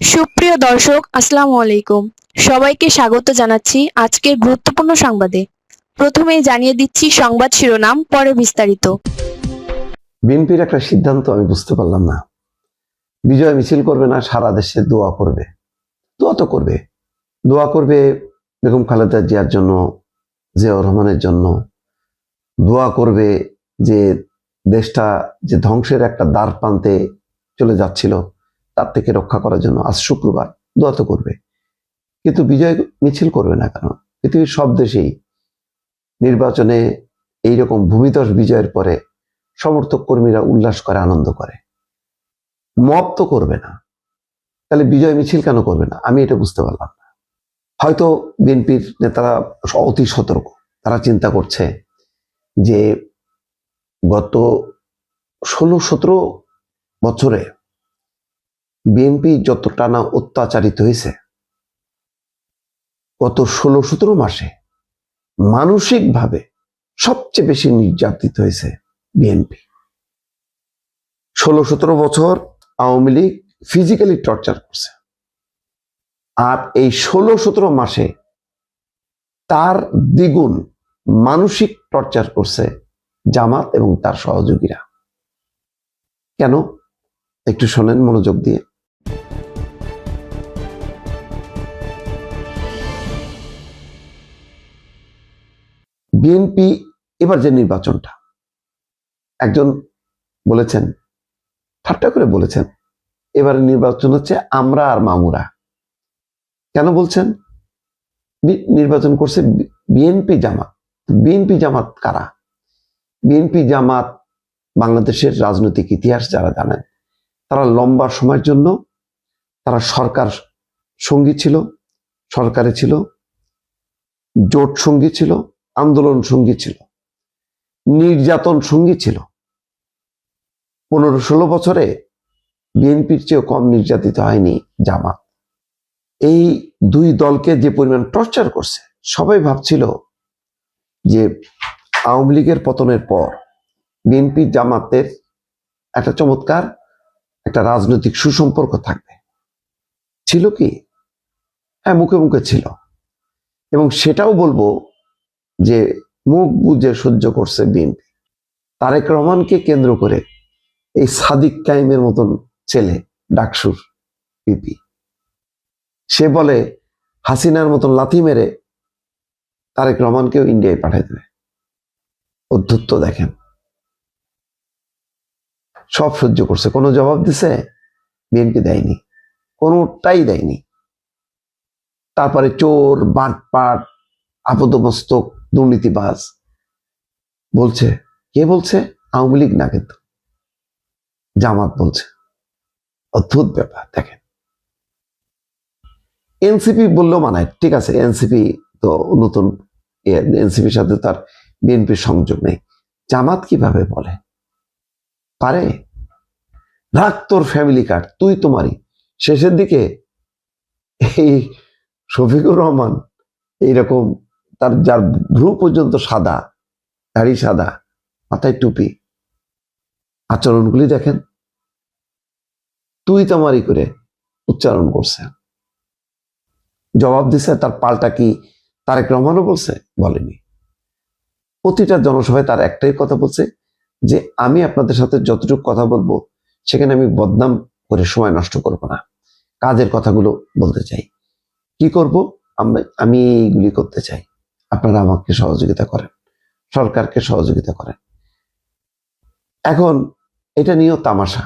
সুপ্রিয় দর্শক, আসসালামু আলাইকুম। সবাইকে স্বাগত জানাচ্ছি আজকের গুরুত্বপূর্ণ সংবাদে। প্রথমেই জানিয়ে দিচ্ছি সংবাদ শিরোনাম, পরে বিস্তারিত। বিএনপির একটা সিদ্ধান্ত আমি বুঝতে পারলাম না। বিজয় মিছিল করবে না, সারা দেশে দোয়া করবে। দোয়া তো করবে, দোয়া করবে বেগম খালেদা জিয়ার জন্য, জিয়াউর রহমানের জন্য। দোয়া করবে যে দেশটা যে ধ্বংসের একটা দ্বার প্রান্তে চলে যাচ্ছিল তার থেকে রক্ষা করার জন্য। আজ শুক্রবার, দোয়া তো করবে, কিন্তু বিজয় মিছিল করবে না কেন? পৃথিবীর সব দেশেই নির্বাচনে এইরকম ভূমিধস বিজয়ের পরে সমর্থক কর্মীরা উল্লাস করে, আনন্দ করে। মব তো করবে না, তাহলে বিজয় মিছিল কেন করবে না? আমি এটা বুঝতে পারলাম না। হয়তো বিএনপির নেতারা অতি সতর্ক, তারা চিন্তা করছে যে গত 16-17 বছরে বিএনপি যত টানা অত্যাচারিত হয়েছে, গত 16-17 মাসে মানসিকভাবে সবচেয়ে বেশি নির্যাতিত হয়েছে বিএনপি। 16-17 বছর আওয়ামী লীগ ফিজিক্যালি টর্চার করছে, আর এই 16-17 মাসে তার দ্বিগুণ মানসিক টর্চার করছে জামাত এবং তার সহযোগীরা। কেন? একটু শোনেন মনোযোগ দিয়ে। বিএনপি এবার যে নির্বাচনটা, একজন বলেছেন, ঠাট্টা করে বলেছেন, এবারে নির্বাচন হচ্ছে আমরা আর মামুরা। কেন বলছেন? নির্বাচন করছে বিএনপি জামাত। বিএনপি জামাত কারা? বিএনপি জামাত বাংলাদেশের রাজনৈতিক ইতিহাস যারা জানেন, তারা লম্বা সময়ের জন্য তারা সরকার সঙ্গী ছিল, সরকারে ছিল, জোট সঙ্গী ছিল, আন্দোলন সঙ্গী ছিল, নির্যাতন সঙ্গী ছিল। 15-16 বছরে বিএনপির চেয়েও কম নির্যাতিত হয়নি জামাত। এই দুই দলকে যে পরিমাণ টর্চার করছে, সবাই ভাবছিল যে আওয়ামী লীগের পতনের পর বিএনপি জামাতের একটা চমৎকার একটা রাজনৈতিক সুসম্পর্ক থাকবে। ছিল কি? হ্যাঁ, মুখে মুখে ছিল। এবং সেটাও বলবো যে মুখ বুঝে সহ্য করছে বিএনপি। তারেক রহমানকে কেন্দ্র করে এই সাদিক কাইমের মতন ছেলে, ডাকসুর পিপি, সে বলে হাসিনার মতন লাথি মেরে তারেক রহমানকেও ইন্ডিয়ায় পাঠিয়ে দেবে। অদ্ভুত দেখেন, সব সহ্য করছে, কোনো জবাব দিছে? বিএনপি দেয়নি, কোনোটাই দেয়নি। তারপরে চোর, বাটপাট, আপদমস্তক, দুর্নীতিবাজ বলছে। কে বলছে? আওয়ামী লীগ না, কিন্তু জামাত বলছে। অদ্ভুত ব্যাপার দেখেন। এনসিপি বললেও মানায়, ঠিক আছে, এনসিপি তো নতুন, এনসিপির সাথে তার বিএনপির সংযোগ নেই। জামাত কিভাবে বলে পারে? রাখ তোর ফ্যামিলি কার্ড, তুই তোমারই। শেষের দিকে এই শফিকুর রহমান এইরকম, তার যার ভ্রু পর্যন্ত সাদা, দাড়ি সাদা, মাথায় টুপি, আচরণগুলি দেখেন, তুই তোমারই করে উচ্চারণ করছে। জবাব দিছে, তার পাল্টা কি তারেক রহমানও বলছে? বলেনি। প্রতিটা জনসভায় তার একটাই কথা বলছে যে আমি আপনাদের সাথে যতটুকু কথা বলবো সেখানে আমি বদনাম করে সময় নষ্ট করব না, কাজের কথাগুলো বলতে চাই। কি করব? আমি এইগুলি করতে চাই, আপনারা আমাকে সহযোগিতা করেন, সরকারকে সহযোগিতা করেন। এখন এটা নিয়েও তামাশা,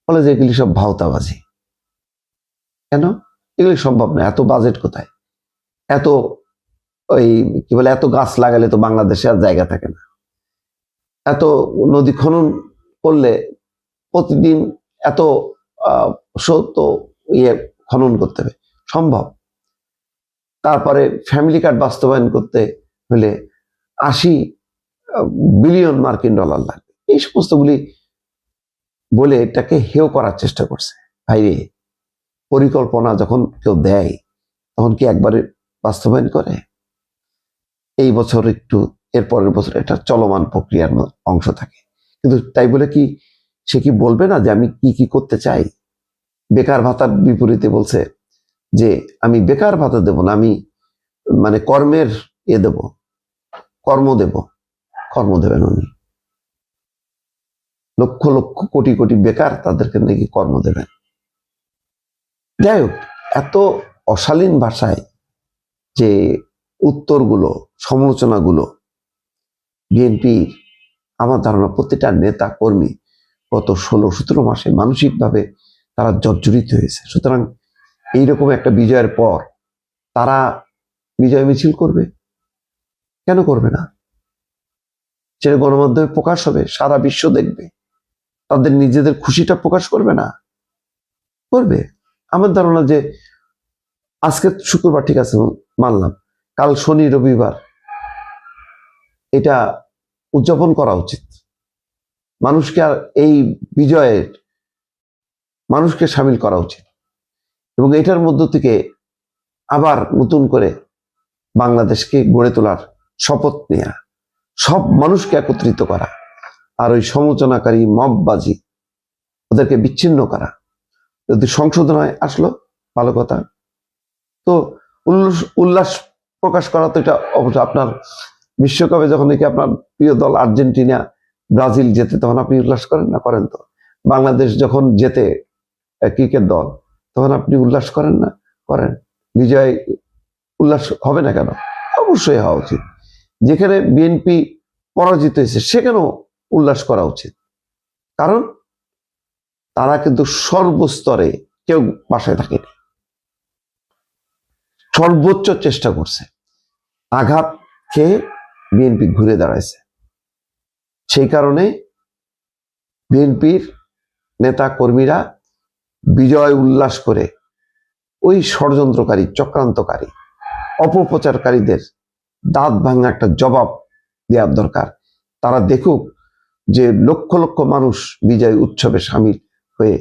বলে যে এগুলি সব ভাওতাবাজি। কেন? এগুলি সম্ভব না, এত বাজেট কোথায়? এত ওই কি বলে, এত গাছ লাগালে তো বাংলাদেশে আর জায়গা থাকে না। এত নদী খনন করলে প্রতিদিন এত তো ইয়ে খনন করতে হবে, সম্ভব? তারপরে ফ্যামিলি কার্ড বাস্তবায়ন করতে হলে 80 বিলিয়ন মার্কিন ডলার লাগবে। এই সমস্তগুলি বলে এটাকে হেয় করার চেষ্টা করছে। ভাইরে, পরিকল্পনা যখন কেউ দেয় তখন কি একবারে বাস্তবায়ন করে? এই বছর একটু, এর পরের বছর, এটা চলমান প্রক্রিয়ার অংশ থাকে। কিন্তু তাই বলে কি সে কি বলবে না যে আমি কি কি করতে চাই? বেকার ভাতার বিপরীতে বলছে যে আমি বেকার ভাতা দেব না, আমি মানে কর্মের দেব, কর্ম দেব। কর্ম দেবেন উনি, লক্ষ লক্ষ কোটি কোটি বেকার, তাদেরকে নাকি কর্ম দেবেন। যাই হোক, এত অশালীন ভাষায় যে উত্তরগুলো, সমালোচনাগুলো, বিএনপির আমার ধারণা প্রতিটা নেতা কর্মী গত 16-17 মাসে মানসিকভাবে তারা জর্জরিত হয়েছে। সুতরাং এইরকম একটা বিজয়ের পর তারা বিজয় মিছিল করবে, কেন করবে না? সেটা গণমাধ্যমে প্রকাশ হবে, সারা বিশ্ব দেখবে, তাদের নিজেদের খুশিটা প্রকাশ করবে না? করবে। আমার ধারণা যে আজকে শুক্রবার, ঠিক আছে মানলাম, কাল শনি রবিবার এটা উদযাপন করা উচিত। মানুষকে আর এই বিজয়ের মানুষকে সামিল করা উচিত এবং এটার মধ্য থেকে আবার নতুন করে বাংলাদেশকে গড়ে তোলার শপথ নেওয়া, সব মানুষকে একত্রিত করা, আর ওই সমালোচনাকারী মববাজি ওদেরকে বিচ্ছিন্ন করা। যদি সংশোধনায় আসলো ভালো কথা, তো উল্লাস প্রকাশ করা তো এটা অবশ্য আপনার বিশ্বকাপে যখন নাকি আপনার প্রিয় দল আর্জেন্টিনা ব্রাজিল জেতে তখন আপনি উল্লাস করেন না? করেন তো। বাংলাদেশ যখন জেতে ক্রিকেট দল তখন আপনি উল্লাস করেন না? করেন। বিজয় উল্লাস হবে না কেন? অবশ্যই হওয়া উচিত। যেখানে বিএনপি পরাজিত হয়েছে সেখানেও উল্লাস করা উচিত, কারণ তারা কিন্তু সর্বস্তরে কেউ বাসায় থাকেনি, সর্বোচ্চ চেষ্টা করছে, আঘাত খেয়ে বিএনপি ঘুরে দাঁড়াইছে। সেই কারণে বিএনপির নেতা কর্মীরা বিজয় উল্লাস করে ওই ষড়যন্ত্রকারী, চক্রান্তকারী, অপপ্রচারকারীদের দাঁত ভাঙা একটা জবাব দেওয়ার দরকার। তারা দেখুক যে লক্ষ লক্ষ মানুষ বিজয় উৎসবে সামিল হয়ে